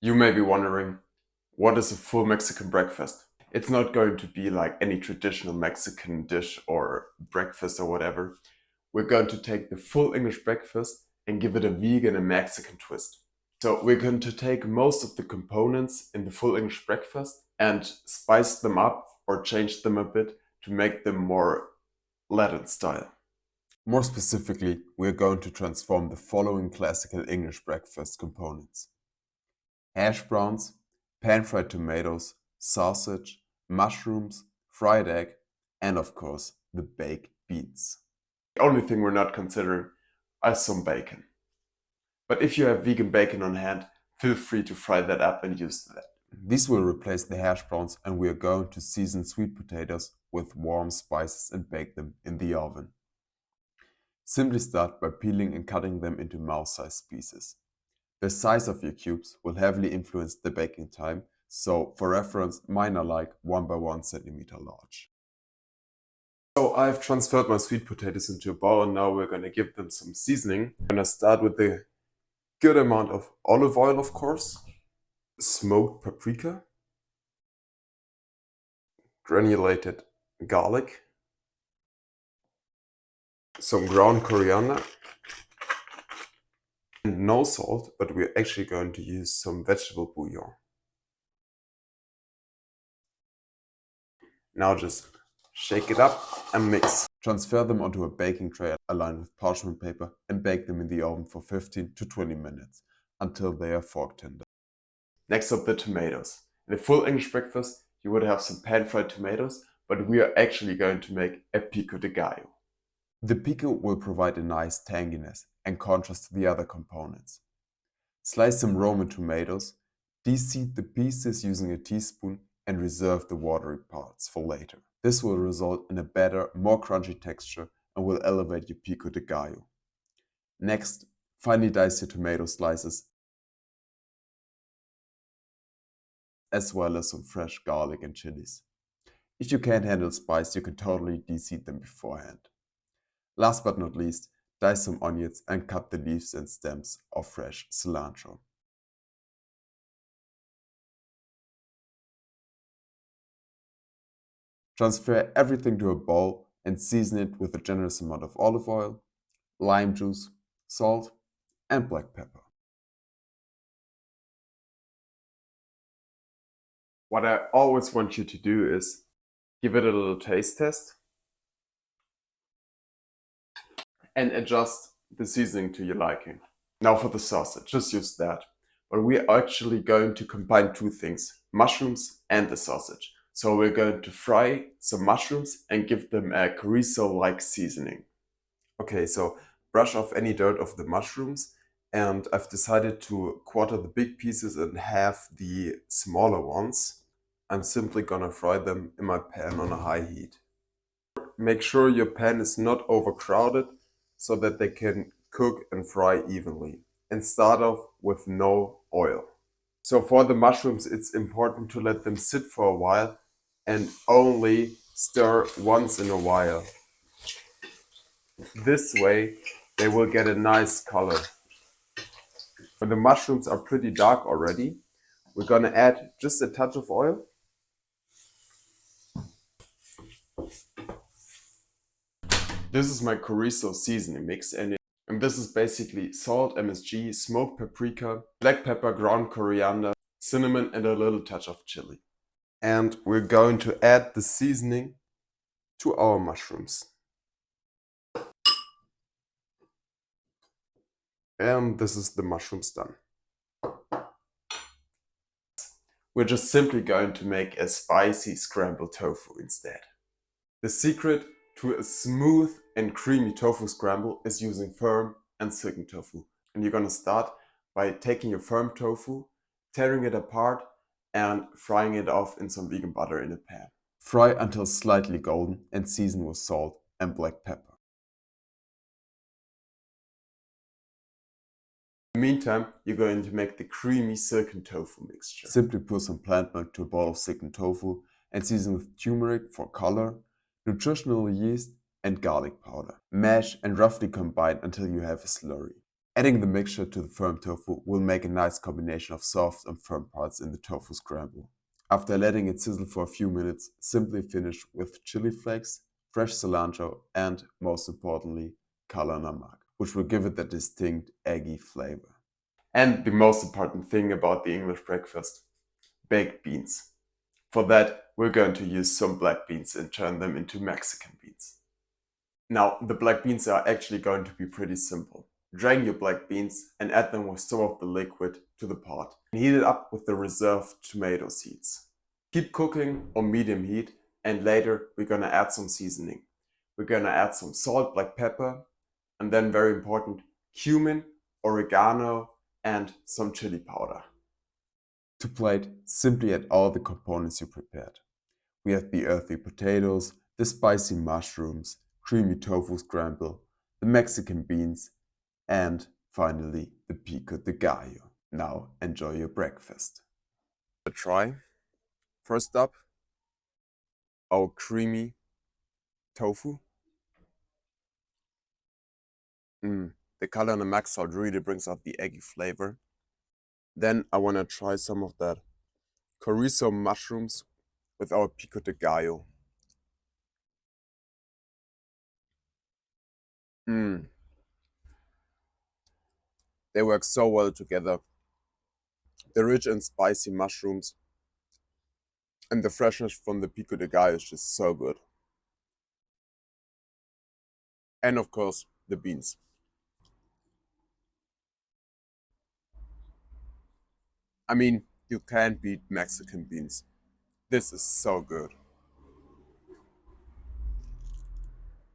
You may be wondering, what is a full Mexican breakfast? It's not going to be like any traditional Mexican dish or breakfast or whatever. We're going to take the full English breakfast and give it a vegan and Mexican twist. So we're going to take most of the components in the full English breakfast and spice them up or change them a bit to make them more Latin style. More specifically, we're going to transform the following classical English breakfast components: hash browns, pan-fried tomatoes, sausage, mushrooms, fried egg, and of course, the baked beans. The only thing we're not considering is some bacon. But if you have vegan bacon on hand, feel free to fry that up and use that. These will replace the hash browns, and we are going to season sweet potatoes with warm spices and bake them in the oven. Simply start by peeling and cutting them into mouse-sized pieces. The size of your cubes will heavily influence the baking time, so for reference, mine are like 1 by 1 centimeter large. So I've transferred my sweet potatoes into a bowl, and now we're going to give them some seasoning. I'm going to start with a good amount of olive oil, of course, smoked paprika, granulated garlic, some ground coriander, and no salt, but we're actually going to use some vegetable bouillon. Now just shake it up and mix. Transfer them onto a baking tray aligned with parchment paper and bake them in the oven for 15 to 20 minutes until they are fork tender. Next up, the tomatoes. In a full English breakfast, you would have some pan-fried tomatoes, but we are actually going to make a pico de gallo. The pico will provide a nice tanginess and contrast to the other components. Slice some Roman tomatoes, de-seed the pieces using a teaspoon, and reserve the watery parts for later. This will result in a better, more crunchy texture and will elevate your pico de gallo. Next, finely dice your tomato slices, as well as some fresh garlic and chilies. If you can't handle spice, you can totally de-seed them beforehand. Last but not least, dice some onions and cut the leaves and stems of fresh cilantro. Transfer everything to a bowl and season it with a generous amount of olive oil, lime juice, salt, and black pepper. What I always want you to do is give it a little taste test and adjust the seasoning to your liking. Now for the sausage, just use that. But we're actually going to combine two things, mushrooms and the sausage. So we're going to fry some mushrooms and give them a chorizo-like seasoning. Okay, so brush off any dirt of the mushrooms, and I've decided to quarter the big pieces and half the smaller ones. I'm simply gonna fry them in my pan on a high heat. Make sure your pan is not overcrowded so that they can cook and fry evenly. And start off with no oil. So for the mushrooms, it's important to let them sit for a while and only stir once in a while. This way they will get a nice color. When the mushrooms are pretty dark already, we're gonna add just a touch of oil. This is my chorizo seasoning mix, and this is basically salt, MSG, smoked paprika, black pepper, ground coriander, cinnamon, and a little touch of chili. And we're going to add the seasoning to our mushrooms. And this is the mushrooms done. We're just simply going to make a spicy scrambled tofu instead. The secret to a smooth and creamy tofu scramble is using firm and silken tofu. And you're gonna start by taking your firm tofu, tearing it apart, and frying it off in some vegan butter in a pan. Fry until slightly golden and season with salt and black pepper. In the meantime, you're going to make the creamy silken tofu mixture. Simply pour some plant milk to a bowl of silken tofu and season with turmeric for color, nutritional yeast, and garlic powder. Mash and roughly combine until you have a slurry. Adding the mixture to the firm tofu will make a nice combination of soft and firm parts in the tofu scramble. After letting it sizzle for a few minutes, simply finish with chili flakes, fresh cilantro, and, most importantly, kala namak, which will give it that distinct eggy flavor. And the most important thing about the English breakfast, baked beans. For that, we're going to use some black beans and turn them into Mexican beans. Now, the black beans are actually going to be pretty simple. Drain your black beans and add them with some of the liquid to the pot. And heat it up with the reserved tomato seeds. Keep cooking on medium heat, and later we're gonna add some seasoning. We're gonna add some salt, black pepper, and then very important, cumin, oregano, and some chili powder. To plate, simply add all the components you prepared. We have the earthy potatoes, the spicy mushrooms, creamy tofu scramble, the Mexican beans, and finally the pico de gallo. Now enjoy your breakfast. A try. First up, our creamy tofu. The color and the max salt really brings out the eggy flavor. Then I want to try some of that chorizo mushrooms with our pico de gallo. They work so well together. The rich and spicy mushrooms and the freshness from the pico de gallo is just so good. And of course, the beans. I mean, you can't beat Mexican beans. This is so good.